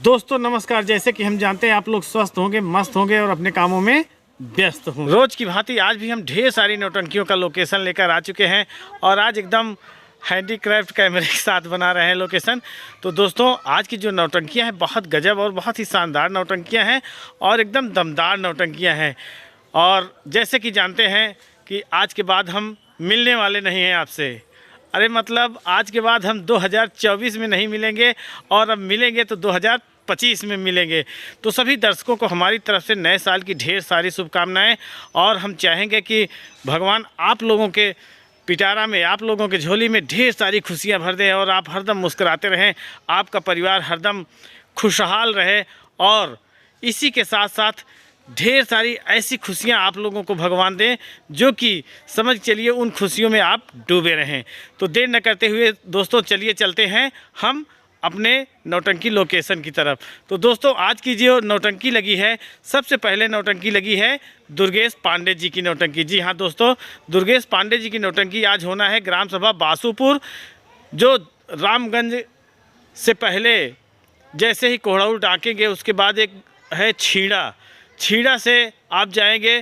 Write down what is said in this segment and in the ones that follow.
दोस्तों नमस्कार। जैसे कि हम जानते हैं आप लोग स्वस्थ होंगे, मस्त होंगे और अपने कामों में व्यस्त होंगे। रोज की भांति आज भी हम ढेर सारी नौटंकियों का लोकेशन लेकर आ चुके हैं और आज एकदम हैंडीक्राफ्ट कैमरे के साथ बना रहे हैं लोकेशन। तो दोस्तों आज की जो नौटंकियां हैं बहुत गजब और बहुत ही शानदार नौटंकियां हैं और एकदम दमदार नौटंकियां हैं। और जैसे कि जानते हैं कि आज के बाद हम मिलने वाले नहीं हैं आपसे। अरे मतलब आज के बाद हम 2024 में नहीं मिलेंगे और अब मिलेंगे तो 2025 में मिलेंगे। तो सभी दर्शकों को हमारी तरफ से नए साल की ढेर सारी शुभकामनाएं और हम चाहेंगे कि भगवान आप लोगों के पिटारा में, आप लोगों के झोली में ढेर सारी खुशियां भर दें और आप हरदम मुस्कुराते रहें, आपका परिवार हरदम खुशहाल रहे और इसी के साथ साथ ढेर सारी ऐसी खुशियां आप लोगों को भगवान दें जो कि समझ चलिए उन खुशियों में आप डूबे रहें। तो देर न करते हुए दोस्तों चलिए चलते हैं हम अपने नौटंकी लोकेशन की तरफ। तो दोस्तों आज की जो नौटंकी लगी है, सबसे पहले नौटंकी लगी है दुर्गेश पांडे जी की नौटंकी। जी हाँ दोस्तों, दुर्गेश पांडे जी की नौटंकी आज होना है ग्राम सभा बासुपुर, जो रामगंज से पहले जैसे ही कोहड़ाऊ डाकेंगे उसके बाद एक है छीड़ा से आप जाएंगे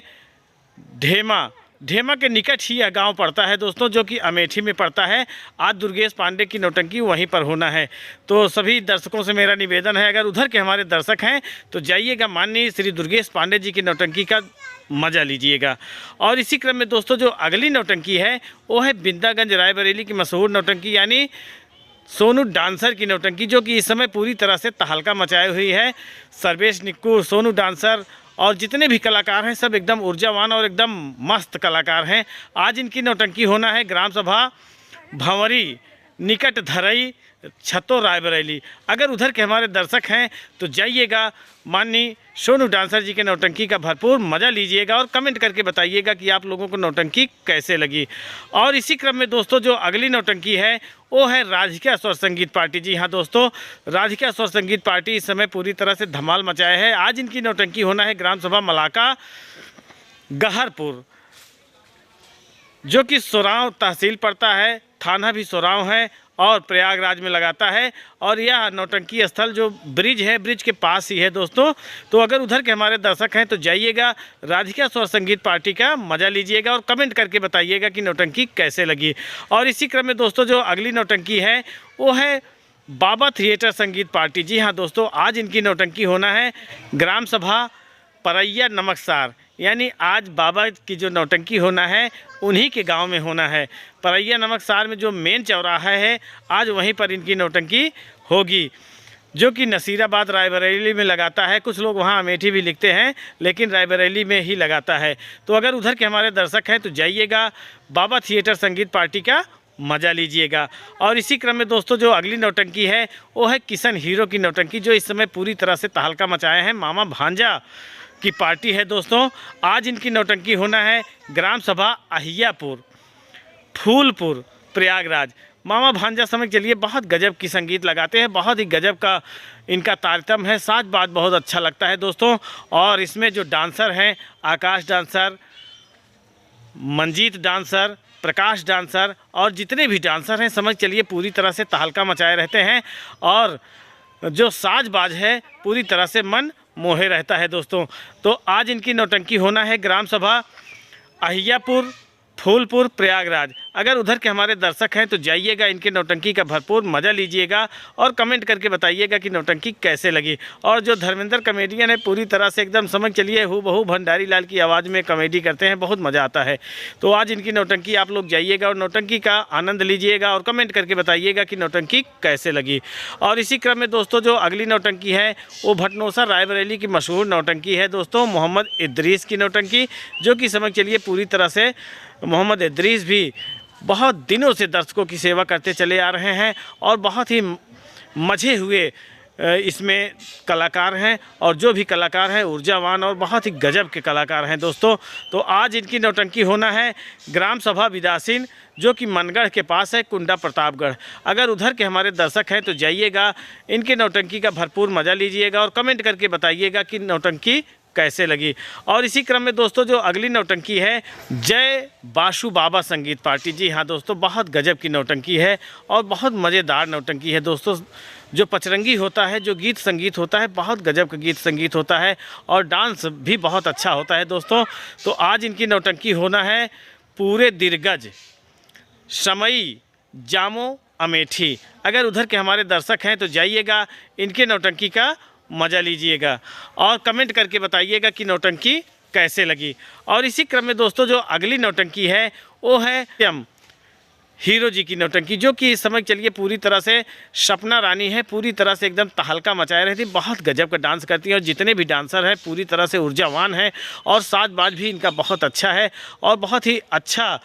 ढेमा के निकट ही यह गांव पड़ता है दोस्तों, जो कि अमेठी में पड़ता है। आज दुर्गेश पांडे की नौटंकी वहीं पर होना है। तो सभी दर्शकों से मेरा निवेदन है, अगर उधर के हमारे दर्शक हैं तो जाइएगा, माननीय श्री दुर्गेश पांडे जी की नौटंकी का मज़ा लीजिएगा। और इसी क्रम में दोस्तों जो अगली नौटंकी है वो है बिंदागंज रायबरेली की मशहूर नौटंकी यानी सोनू डांसर की नौटंकी, जो कि इस समय पूरी तरह से तहलका मचाई हुई है। सर्वेश निक्कू, सोनू डांसर और जितने भी कलाकार हैं सब एकदम ऊर्जावान और एकदम मस्त कलाकार हैं। आज इनकी नौटंकी होना है ग्राम सभा भंवरी निकट धरई छतो रायबरेली। अगर उधर के हमारे दर्शक हैं तो जाइएगा, माननीय सोनू डांसर जी के नौटंकी का भरपूर मज़ा लीजिएगा और कमेंट करके बताइएगा कि आप लोगों को नौटंकी कैसे लगी। और इसी क्रम में दोस्तों जो अगली नौटंकी है वो है राधिका स्वर संगीत पार्टी। जी हाँ दोस्तों, राधिका स्वर संगीत पार्टी इस समय पूरी तरह से धमाल मचाए है। आज इनकी नौटंकी होना है ग्राम सभा मलाका गहरपुर, जो कि सोराव तहसील पड़ता है, थाना भी सोराव है और प्रयागराज में लगाता है। और यह नौटंकी स्थल जो ब्रिज है, ब्रिज के पास ही है दोस्तों। तो अगर उधर के हमारे दर्शक हैं तो जाइएगा, राधिका स्वर संगीत पार्टी का मज़ा लीजिएगा और कमेंट करके बताइएगा कि नौटंकी कैसे लगी। और इसी क्रम में दोस्तों जो अगली नौटंकी है वो है बाबा थिएटर संगीत पार्टी। जी हाँ दोस्तों, आज इनकी नौटंकी होना है ग्राम सभा परैया नमकसार, यानी आज बाबा की जो नौटंकी होना है उन्हीं के गांव में होना है। परैया नमकसार में जो मेन चौराहा है आज वहीं पर इनकी नौटंकी होगी, जो कि नसीराबाद रायबरेली में लगाता है। कुछ लोग वहां अमेठी भी लिखते हैं लेकिन रायबरेली में ही लगाता है। तो अगर उधर के हमारे दर्शक हैं तो जाइएगा, बाबा थिएटर संगीत पार्टी का मज़ा लीजिएगा। और इसी क्रम में दोस्तों जो अगली नौटंकी है वो है किशन हीरो की नौटंकी, जो इस समय पूरी तरह से तहलका मचाए हैं। मामा भांजा की पार्टी है दोस्तों। आज इनकी नौटंकी होना है ग्राम सभा अहियापुर फूलपुर प्रयागराज। मामा भांजा समझ चलिए बहुत गजब की संगीत लगाते हैं, बहुत ही गजब का इनका तारतम्य है, साज बात बहुत अच्छा लगता है दोस्तों। और इसमें जो डांसर हैं आकाश डांसर, मंजीत डांसर, प्रकाश डांसर और जितने भी डांसर हैं समझ चलिए पूरी तरह से तहलका मचाए रहते हैं। और जो साजबाज है पूरी तरह से मन मोहे रहता है दोस्तों। तो आज इनकी नौटंकी होना है ग्राम सभा अहियापुर फूलपुर प्रयागराज। अगर उधर के हमारे दर्शक हैं तो जाइएगा, इनके नौटंकी का भरपूर मज़ा लीजिएगा और कमेंट करके बताइएगा कि नौटंकी कैसे लगी। और जो धर्मेंद्र कॉमेडियन है पूरी तरह से एकदम समझ चलिए हूबहू भंडारी लाल की आवाज़ में कॉमेडी करते हैं, बहुत मज़ा आता है। तो आज इनकी नौटंकी आप लोग जाइएगा और नौटंकी का आनंद लीजिएगा और कमेंट करके बताइएगा कि नौटंकी कैसे लगी। और इसी क्रम में दोस्तों जो अगली नौटंकी है वो भटनोसा रायबरेली की मशहूर नौटंकी है दोस्तों, मोहम्मद इद्रीस की नौटंकी, जो कि समझ चलिए पूरी तरह से मोहम्मद इद्रीस भी बहुत दिनों से दर्शकों की सेवा करते चले आ रहे हैं और बहुत ही मजे हुए इसमें कलाकार हैं। और जो भी कलाकार हैं ऊर्जावान और बहुत ही गजब के कलाकार हैं दोस्तों। तो आज इनकी नौटंकी होना है ग्राम सभा विदासीन, जो कि मनगढ़ के पास है, कुंडा प्रतापगढ़। अगर उधर के हमारे दर्शक हैं तो जाइएगा, इनके नौटंकी का भरपूर मज़ा लीजिएगा और कमेंट करके बताइएगा कि नौटंकी कैसे लगी। और इसी क्रम में दोस्तों जो अगली नौटंकी है जय बाशु बाबा संगीत पार्टी। जी हाँ दोस्तों, बहुत गजब की नौटंकी है और बहुत मज़ेदार नौटंकी है दोस्तों। जो पचरंगी होता है, जो गीत संगीत होता है, बहुत गजब का गीत संगीत होता है और डांस भी बहुत अच्छा होता है दोस्तों। तो आज इनकी नौटंकी होना है पूरे दिरगज, समई, जामो, अमेठी। अगर उधर के हमारे दर्शक हैं तो जाइएगा, इनके नौटंकी का मज़ा लीजिएगा और कमेंट करके बताइएगा कि नौटंकी कैसे लगी। और इसी क्रम में दोस्तों जो अगली नौटंकी है वो है हीरो जी की नौटंकी, जो कि इस समय चलिए पूरी तरह से सपना रानी है, पूरी तरह से एकदम तहलका मचाए रहती, बहुत गजब का डांस करती है और जितने भी डांसर हैं पूरी तरह से ऊर्जावान है और साज-बाज भी इनका बहुत अच्छा है और बहुत ही अच्छा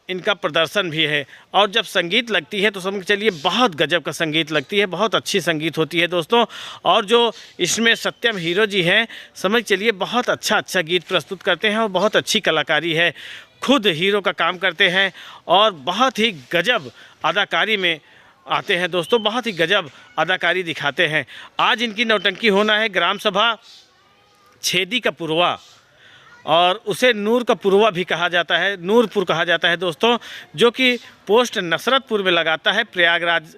इनका प्रदर्शन भी है। और जब संगीत लगती है तो समझ चलिए बहुत गजब का संगीत लगती है, बहुत अच्छी संगीत होती है दोस्तों। और जो इसमें सत्यम हीरो जी हैं, समझ चलिए बहुत अच्छा गीत प्रस्तुत करते हैं और बहुत अच्छी कलाकारी है, खुद हीरो का काम करते हैं और बहुत ही गजब अदाकारी में आते हैं दोस्तों, बहुत ही गजब अदाकारी दिखाते हैं। आज इनकी नौटंकी होना है ग्राम सभा छेदी का पुरवा, और उसे नूर का पुरवा भी कहा जाता है, नूरपुर कहा जाता है दोस्तों, जो कि पोस्ट नसरतपुर में लगाता है, प्रयागराज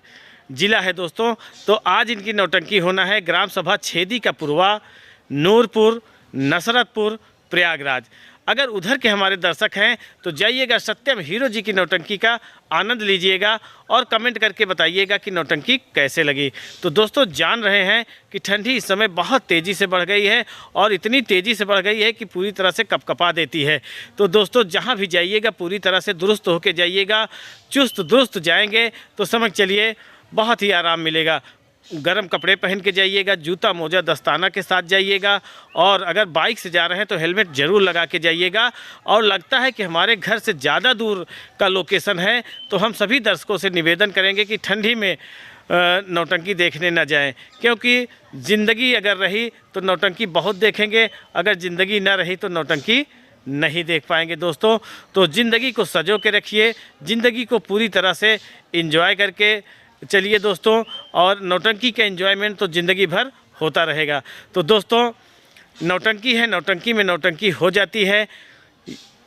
जिला है दोस्तों। तो आज इनकी नौटंकी होना है ग्राम सभा छेदी का पुरवा, नूरपुर, नसरतपुर, प्रयागराज। अगर उधर के हमारे दर्शक हैं तो जाइएगा, सत्यम हीरो जी की नौटंकी का आनंद लीजिएगा और कमेंट करके बताइएगा कि नौटंकी कैसे लगी। तो दोस्तों जान रहे हैं कि ठंडी इस समय बहुत तेज़ी से बढ़ गई है और इतनी तेज़ी से बढ़ गई है कि पूरी तरह से कपकपा देती है। तो दोस्तों जहां भी जाइएगा पूरी तरह से दुरुस्त होकर जाइएगा, चुस्त दुरुस्त जाएंगे तो समझ चलिए बहुत ही आराम मिलेगा। गर्म कपड़े पहन के जाइएगा, जूता मोजा दस्ताना के साथ जाइएगा और अगर बाइक से जा रहे हैं तो हेलमेट ज़रूर लगा के जाइएगा। और लगता है कि हमारे घर से ज़्यादा दूर का लोकेशन है तो हम सभी दर्शकों से निवेदन करेंगे कि ठंडी में नौटंकी देखने न जाएं, क्योंकि ज़िंदगी अगर रही तो नौटंकी बहुत देखेंगे, अगर ज़िंदगी न रही तो नौटंकी नहीं देख पाएंगे दोस्तों। तो ज़िंदगी को सजो के रखिए, ज़िंदगी को पूरी तरह से एंजॉय करके चलिए दोस्तों, और नौटंकी का एंजॉयमेंट तो ज़िंदगी भर होता रहेगा। तो दोस्तों नौटंकी है, नौटंकी में नौटंकी हो जाती है,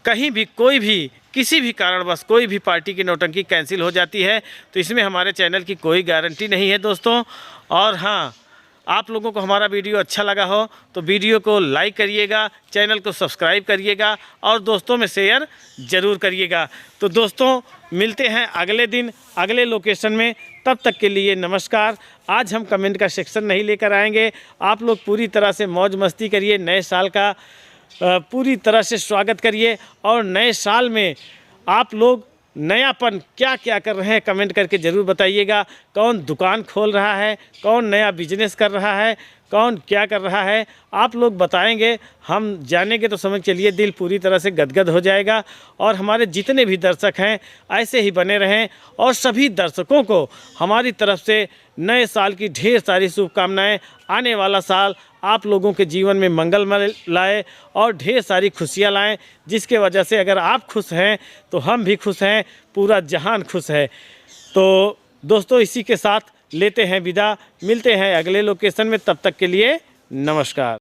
कहीं भी कोई भी किसी भी कारणवश कोई भी पार्टी की नौटंकी कैंसिल हो जाती है तो इसमें हमारे चैनल की कोई गारंटी नहीं है दोस्तों। और हाँ, आप लोगों को हमारा वीडियो अच्छा लगा हो तो वीडियो को लाइक करिएगा, चैनल को सब्सक्राइब करिएगा और दोस्तों में शेयर ज़रूर करिएगा। तो दोस्तों मिलते हैं अगले दिन अगले लोकेशन में, तब तक के लिए नमस्कार। आज हम कमेंट का सेक्शन नहीं लेकर आएंगे, आप लोग पूरी तरह से मौज मस्ती करिए, नए साल का पूरी तरह से स्वागत करिए और नए साल में आप लोग नयापन क्या क्या कर रहे हैं कमेंट करके ज़रूर बताइएगा। कौन दुकान खोल रहा है, कौन नया बिजनेस कर रहा है, कौन क्या कर रहा है, आप लोग बताएंगे, हम जानेंगे तो समझ चलिए दिल पूरी तरह से गदगद हो जाएगा। और हमारे जितने भी दर्शक हैं ऐसे ही बने रहें और सभी दर्शकों को हमारी तरफ से नए साल की ढेर सारी शुभकामनाएं। आने वाला साल आप लोगों के जीवन में मंगलमय लाए और ढेर सारी खुशियां लाएं, जिसके वजह से अगर आप खुश हैं तो हम भी खुश हैं, पूरा जहान खुश है। तो दोस्तों इसी के साथ लेते हैं विदा, मिलते हैं अगले लोकेशन में, तब तक के लिए नमस्कार।